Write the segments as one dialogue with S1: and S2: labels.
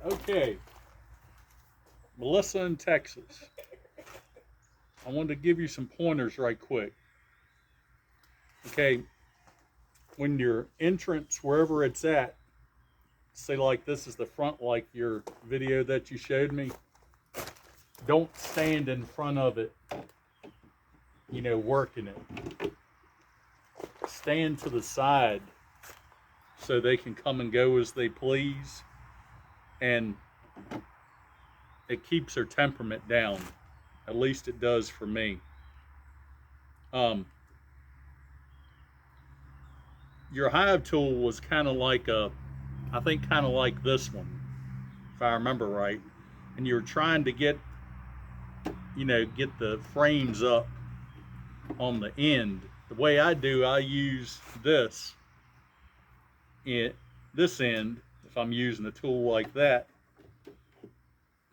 S1: Okay, Melissa in Texas. I wanted to give you some pointers right quick. Okay, when your entrance, wherever it's at, say like this is the front, like your video that you showed me, don't stand in front of it, working it. Stand to the side so they can come and go as they please, and it keeps their temperament down. At least it does for me. Um, your hive tool was kind of like I think kind of like this one, if I remember right. And you're trying to get the frames up on the end. The way I do, I use this end, if I'm using a tool like that,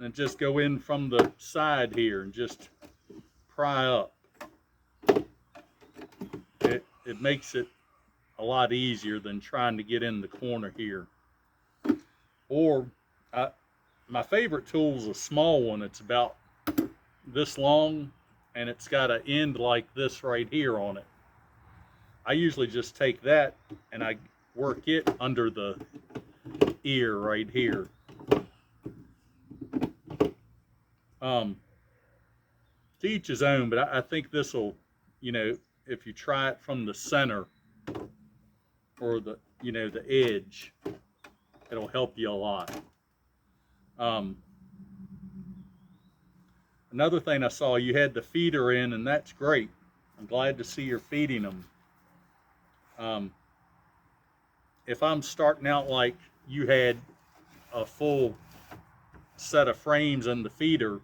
S1: and just go in from the side here and just pry up. It makes it a lot easier than trying to get in the corner here. Or my favorite tool is a small one. It's about this long, and it's got an end like this right here on it. I usually just take that and I work it under the ear right here. To each his own, but I think this will, if you try it from the center or the edge, it'll help you a lot. Another thing I saw, you had the feeder in, and that's great. I'm glad to see you're feeding them. If I'm starting out like you had a full set of frames in the feeder,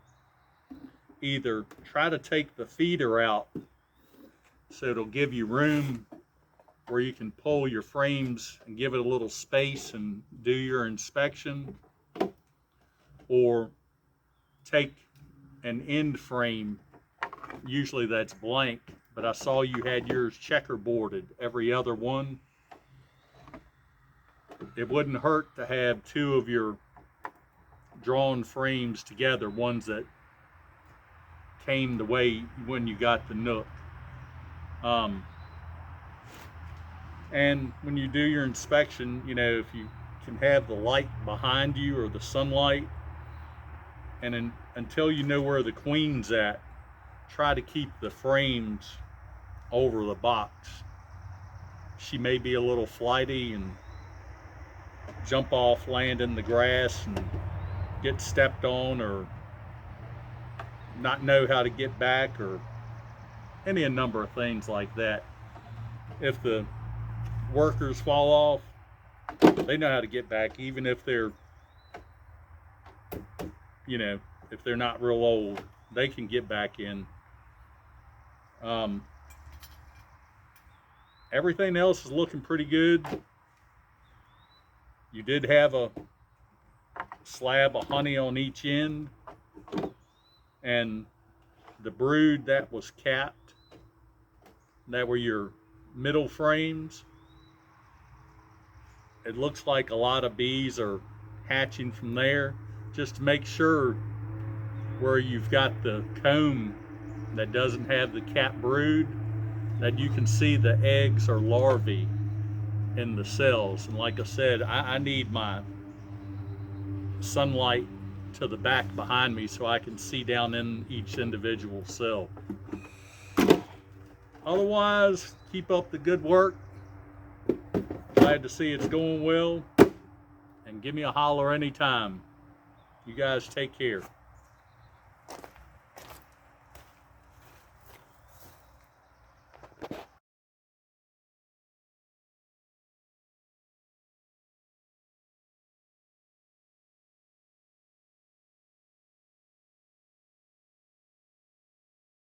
S1: either try to take the feeder out so it'll give you room where you can pull your frames and give it a little space and do your inspection, or take an end frame, usually that's blank, but I saw you had yours checkerboarded, every other one. It wouldn't hurt to have two of your drawn frames together, ones that came the way when you got the Nook. And when you do your inspection, if you can have the light behind you or the sunlight, and until you know where the queen's at, try to keep the frames over the box. She may be a little flighty and jump off, land in the grass, and get stepped on, or not know how to get back, or any number of things like that. If the workers fall off, they know how to get back, even if they're if they're not real old, they can get back in. Everything else is looking pretty good. You did have a slab of honey on each end, and the brood that was capped, that were your middle frames. It looks like a lot of bees are hatching from there. Just make sure where you've got the comb that doesn't have the capped brood, that you can see the eggs or larvae in the cells. And like I said, I need my sunlight to the back behind me so I can see down in each individual cell. Otherwise, keep up the good work. Glad to see it's going well, and give me a holler anytime. You guys take care.